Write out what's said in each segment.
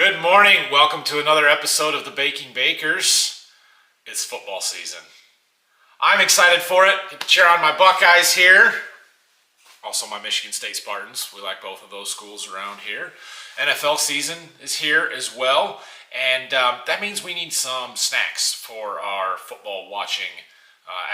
Good morning. Welcome to another episode of the Baking Bakers. It's football season. I'm excited for it. Get to cheer on my Buckeyes here. Also my Michigan State Spartans. We like both of those schools around here. NFL season is here as well. And that means we need some snacks for our football watching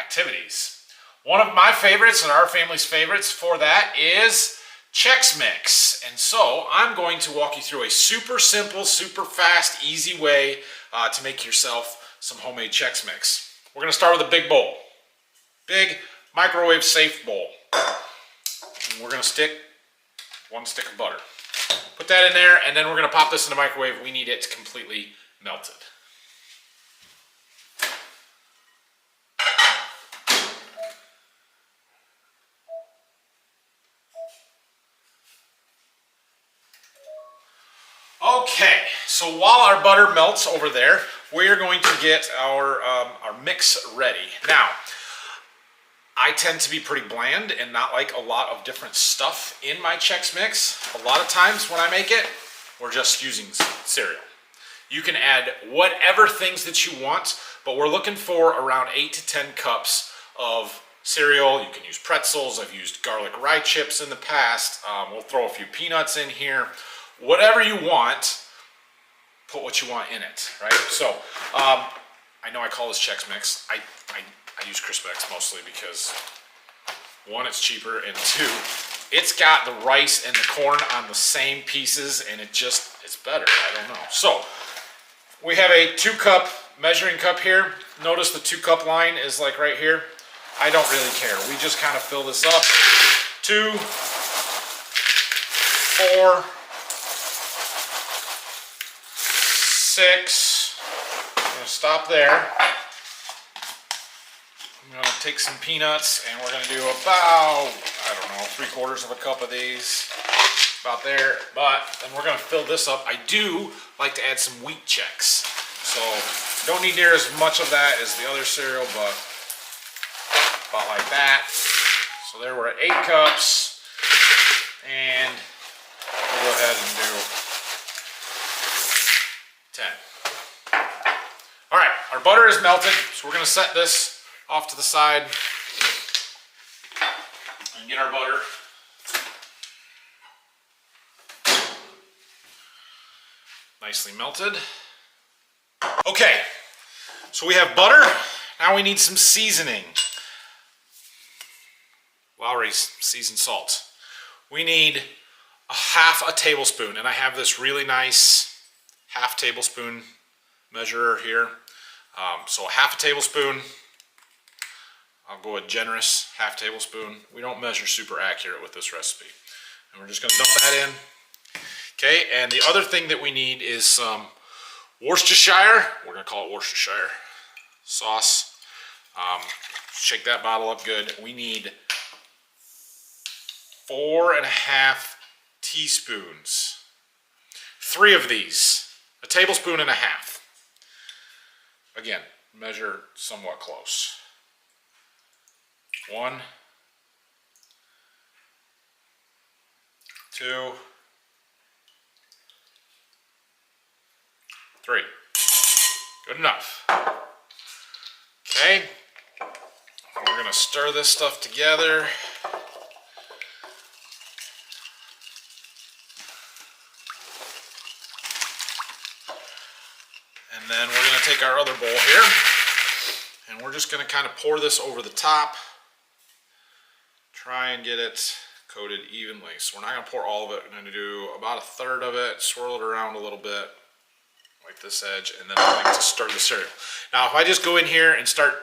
activities. One of my favorites and our family's favorites for that is Chex Mix. And so I'm going to walk you through a super simple, super fast, easy way to make yourself some homemade Chex Mix. We're going to start with a big bowl. Big microwave safe bowl. And we're going to stick 1 stick of butter. Put that in there, and then we're going to pop this in the microwave. We need it completely melted. Okay, so while our butter melts over there, we are going to get our mix ready. Now, I tend to be pretty bland and not like a lot of different stuff in my Chex Mix. A lot of times when I make it, we're just using cereal. You can add whatever things that you want, but we're looking for around 8 to 10 cups of cereal. You can use pretzels. I've used garlic rye chips in the past. We'll throw a few peanuts in here. Whatever you want, put what you want in it, right? So, I know I call this Chex Mix. I use Crisp-X mostly because, one, it's cheaper, and two, it's got the rice and the corn on the same pieces, and it's better. I don't know. So, we have a 2-cup measuring cup here. Notice the 2-cup line is like right here. I don't really care. We just kind of fill this up. 2, 4, 6. I'm going to stop there. I'm going to take some peanuts and we're going to do about, I don't know, 3/4 of a cup of these. About there. But then we're going to fill this up. I do like to add some wheat Chex. So don't need near as much of that as the other cereal, but about like that. So there we're at 8 cups. And we'll go ahead and do 10. All right, our butter is melted, so we're going to set this off to the side and get our butter. Nicely melted. Okay, so we have butter. Now we need some seasoning. Lawry's seasoned salt. We need a 1/2 tablespoon, and I have this really nice 1/2 tablespoon measurer here. So a 1/2 tablespoon. I'll go a generous 1/2 tablespoon. We don't measure super accurate with this recipe. And we're just going to dump that in. Okay, and the other thing that we need is some Worcestershire. We're going to call it Worcestershire sauce. Shake that bottle up good. We need 4.5 teaspoons. 3 of these. A tablespoon and a half. Again, measure somewhat close. 1, 2, 3. Good enough. Okay. And we're going to stir this stuff together. And then we're going to take our other bowl here, and we're just going to kind of pour this over the top. Try and get it coated evenly. So we're not going to pour all of it. We're going to do about 1/3 of it, swirl it around a little bit, like this edge, and then I'm going to stir the cereal. Now, if I just go in here and start,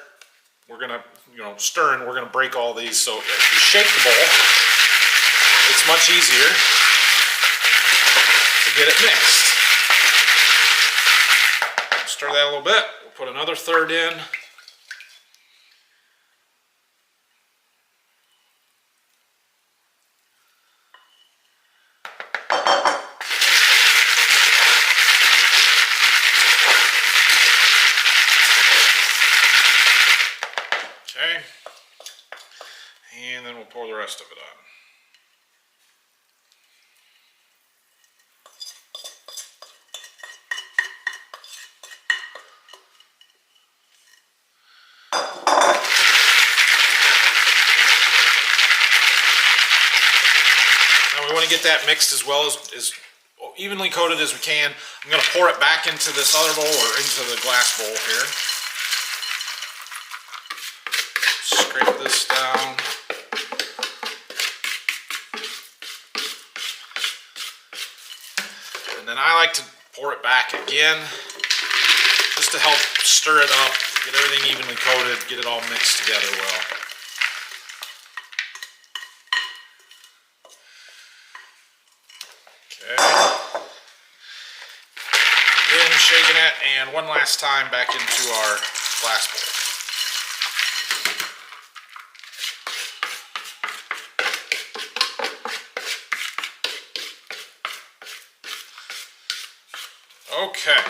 we're going to, stirring, we're going to break all these. So if you shake the bowl, it's much easier to get it mixed. Stir that a little bit. We'll put another 1/3 in. Okay. And then we'll pour the rest of it on. that mixed as well as evenly coated as we can, I'm going to pour it back into this other bowl or into the glass bowl here. Scrape this down. And then I like to pour it back again just to help stir it up, get everything evenly coated, get it all mixed together well. Okay. Again, shaking it, and one last time back into our glass bowl. Okay.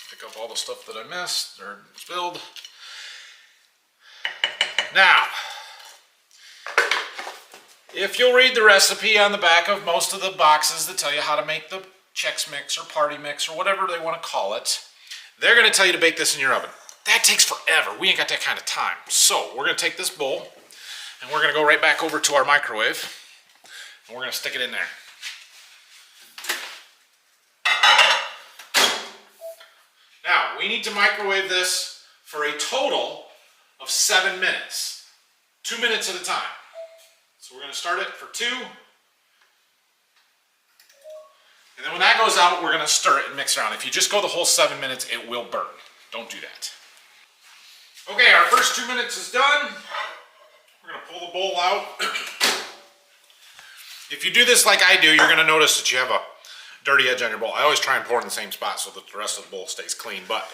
Pick up all the stuff that I missed or spilled. Now, if you'll read the recipe on the back of most of the boxes that tell you how to make the Chex mix or party mix or whatever they want to call it, they're going to tell you to bake this in your oven. That takes forever. We ain't got that kind of time. So we're going to take this bowl and we're going to go right back over to our microwave and we're going to stick it in there. Now, we need to microwave this for a total of 7 minutes. 2 minutes at a time. So we're going to start it for 2. And then when that goes out, we're going to stir it and mix around. If you just go the whole 7 minutes, it will burn. Don't do that. Okay, our first 2 minutes is done. We're going to pull the bowl out. If you do this like I do, you're going to notice that you have a dirty edge on your bowl. I always try and pour in the same spot so that the rest of the bowl stays clean, but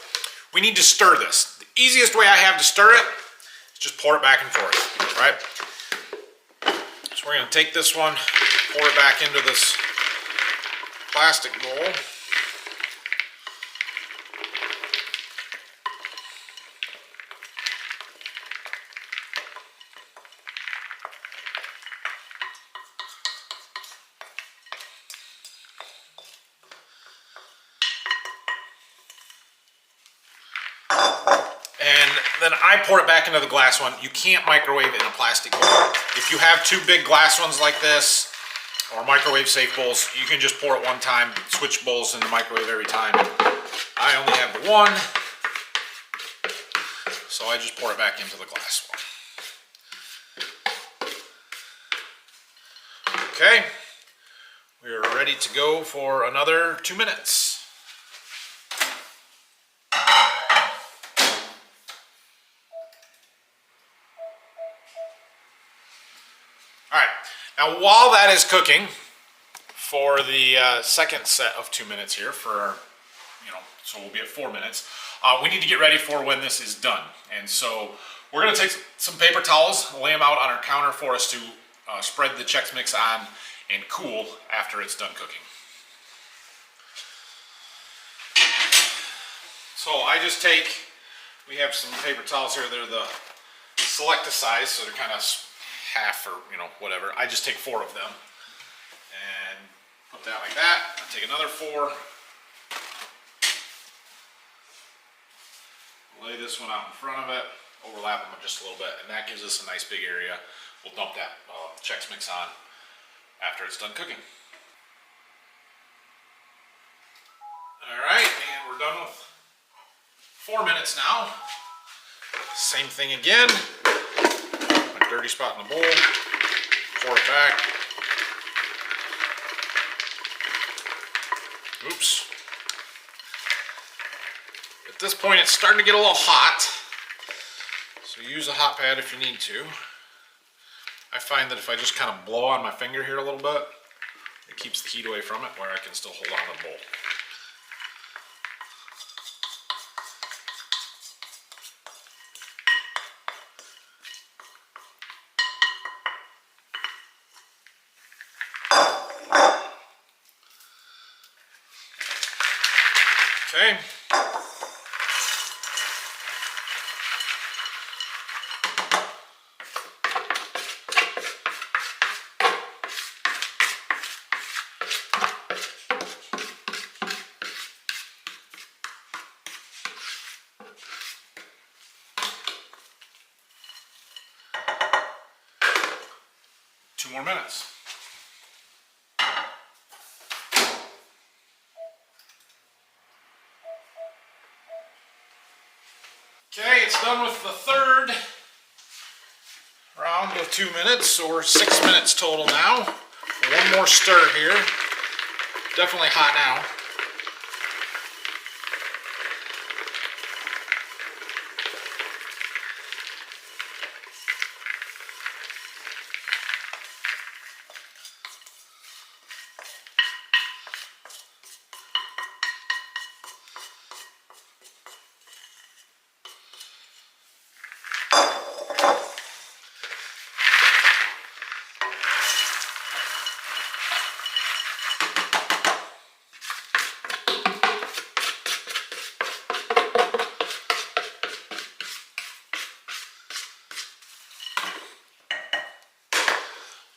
we need to stir this. The easiest way I have to stir it is just pour it back and forth, right? So we're going to take this one, pour it back into this plastic bowl. And then I pour it back into the glass one. You can't microwave in a plastic bowl. If you have 2 big glass ones like this, or microwave safe bowls, you can just pour it one time, switch bowls in the microwave every time. I only have the one, so I just pour it back into the glass one. Okay, we are ready to go for another 2 minutes. Now, while that is cooking for the second set of 2 minutes here, so we'll be at 4 minutes, we need to get ready for when this is done. And so we're going to take some paper towels, lay them out on our counter for us to spread the Chex Mix on and cool after it's done cooking. So we have some paper towels here. They're the Selecta size, so they're kind of half or whatever. I just take 4 of them and put that like that. I take another 4, lay this one out in front of it, overlap them just a little bit, and that gives us a nice big area. We'll dump that Chex Mix on after it's done cooking. Alright, and we're done with 4 minutes now. Same thing again. Dirty spot in the bowl, pour it back. Oops. At this point it's starting to get a little hot, so use a hot pad if you need to. I find that if I just kind of blow on my finger here a little bit, it keeps the heat away from it where I can still hold on to the bowl. Okay. 2 more minutes. Okay, it's done with the third round of 2 minutes, or 6 minutes total now. One more stir here. Definitely hot now.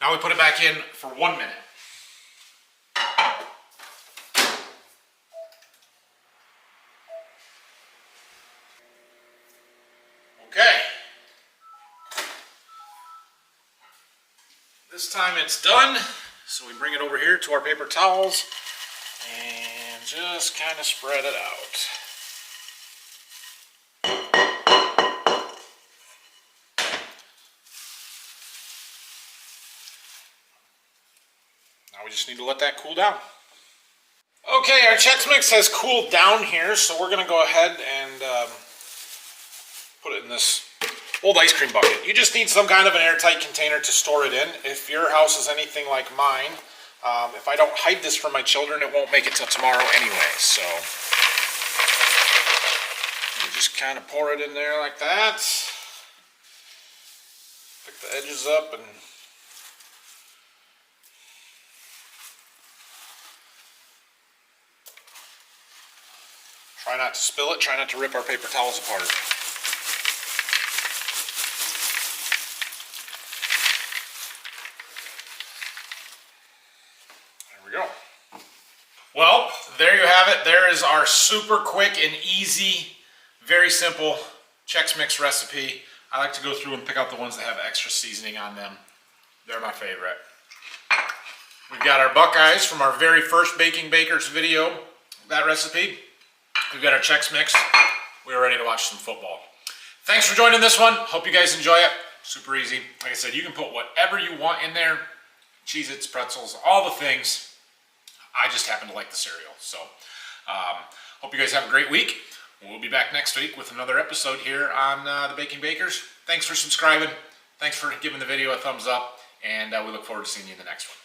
Now we put it back in for 1 minute. Okay. This time it's done. So we bring it over here to our paper towels and just kind of spread it out. Now we just need to let that cool down. Okay, our Chex Mix has cooled down here, so we're going to go ahead and put it in this old ice cream bucket. You just need some kind of an airtight container to store it in. If your house is anything like mine, if I don't hide this from my children, it won't make it till tomorrow anyway. So you just kind of pour it in there like that. Pick the edges up and try not to spill it, try not to rip our paper towels apart. There we go. Well, there you have it. There is our super quick and easy, very simple Chex Mix recipe. I like to go through and pick out the ones that have extra seasoning on them. They're my favorite. We've got our Buckeyes from our very first Baking Bakers video, that recipe. We've got our Chex Mix. We're ready to watch some football. Thanks for joining this one. Hope you guys enjoy it. Super easy. Like I said, you can put whatever you want in there. Cheez-Its, pretzels, all the things. I just happen to like the cereal. So, hope you guys have a great week. We'll be back next week with another episode here on the Baking Bakers. Thanks for subscribing. Thanks for giving the video a thumbs up. And we look forward to seeing you in the next one.